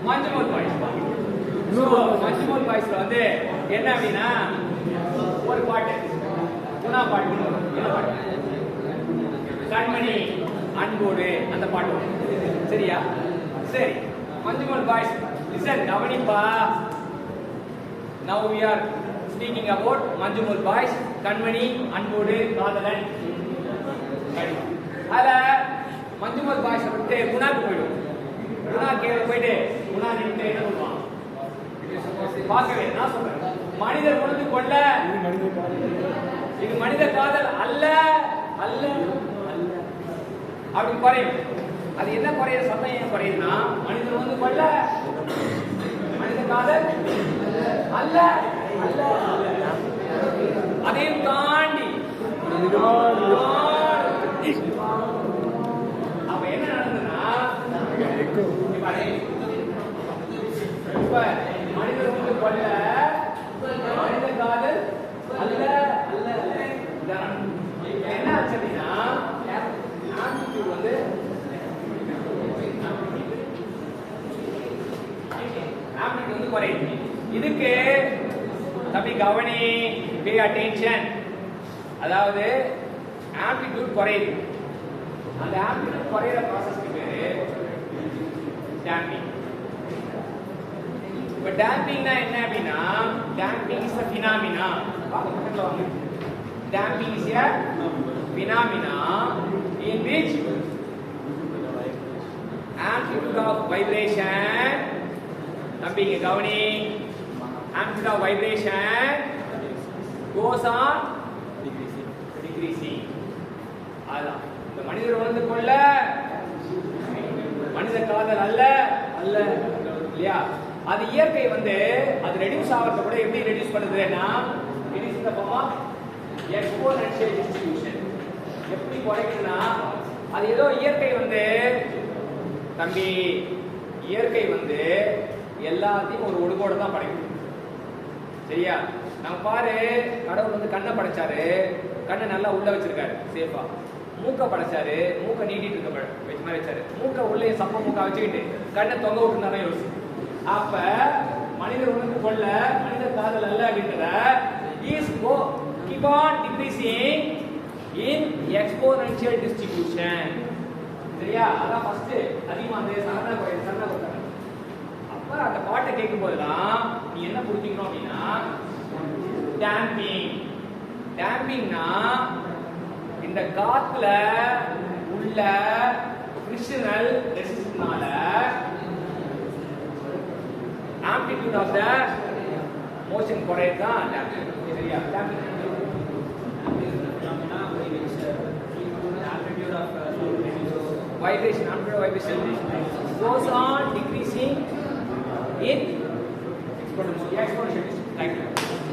Manjummel boys. Manjummel பாய்ஸ்ல வந்து என்ன அப்படின்னா ஒரு பாட்டு குணா பாட்டு என்ன பாட்டு கண்மணி அன்போடு அந்த பாட்டு சரியா? சரி மஞ்சுமோல் பாய்ஸ் லிசன் கவனிப்பா. Now we are speaking about Manjummel boys Kanmani Anbodu காதலன். அத மஞ்சுமோல் பாய்ஸ் விட்டு குணாக்கு போயிடும். குணா கேள்வி போயிட்டு குணா நின்று என்ன சொல்லுவான்? பார்க்கவே நான் சொல்றேன் மனிதர் உணர்ந்து கொள்ள இது மனித காதல் அல்ல அல்ல அல்ல அப்படி குறையும். அது என்ன குறைய சத்தம் ஏன் குறையுதுன்னா மனிதர் உணர்ந்து கொள்ள மனித காதல் அல்ல அல்ல அதையும் தாண்டி அப்ப என்ன நடந்ததுன்னா இப்ப மனிதர் வந்து கொள்ள மனித காதல் அல்ல அல்ல என்ன ஆச்சு அப்படின்னா ஆம்பிட்யூட் வந்து ஆம்பிட்யூட் வந்து குறையுது. இதுக்கு தம்பி கவனி, பே அட்டென்ஷன். அதாவது ஆம்பிட்யூட் குறையுது. அந்த ஆம்பிட்யூட் குறையிற ப்ராசஸ்க்கு பேரு டேம்பிங். இப்ப டேம்பிங்னா என்ன அப்படின்னா டேம்பிங் இஸ் a phenomena. பக்கத்துல வாங்க. Damping is a phenomena in which amplitude of vibration தம்பிங்க கவனி amplitude of vibration goes on decreasing. அதான் இந்த மனிதர் உணர்ந்து கொள்ள மனித காதல் அல்ல அல்ல இல்லையா? அது இயற்கை வந்து அது ரெடியூஸ் ஆகிறத கூட எப்படி ரெடியூஸ் பண்ணுதுன்னா it is in the form of exponential distribution. எப்படி குறைக்குதுன்னா அது ஏதோ இயற்கை வந்து தம்பி இயற்கை வந்து எல்லாத்தையும் ஒரு ஒடுக்கோட தான் படைக்கும் சரியா? நம்ம பாரு கடவுள் வந்து கண்ணை படைச்சாரு, கண்ணை நல்லா உள்ள வச்சிருக்காரு சேஃபா. மூக்க படைச்சாரு, மூக்க நீட்டிட்டு இருக்க வச்ச மாதிரி வச்சாரு. மூக்க உள்ளே சப்ப மூக்க வச்சுக்கிட்டு கண்ணை தொங்க விட்டுருந்தானே யோசி. அப்ப மனிதர் உணர்ந்து கொள்ள மனித காதல் அல்ல அப்படின்றத is keep on decreasing in exponential distribution. சரியா? அதான் ஃபர்ஸ்ட் அதிகமா அந்த சரண கொடுத்தாங்க. அப்ப அந்த பாட்டை கேட்கும் போதெல்லாம் நீ என்ன புரிஞ்சுக்கணும் அப்படின்னா டேம்பிங். டேம்பிங்னா இந்த காத்துல உள்ள ஃபிரிக்ஷனல் ரெசிஸ்டன்ஸ்னால ஆம்பிட்யூட் ஆஃப் த மோஷன் குறையதான் டேம்பிங். சரியா? Damping vibration, amplitude of vibration goes on decreasing in exponential like that.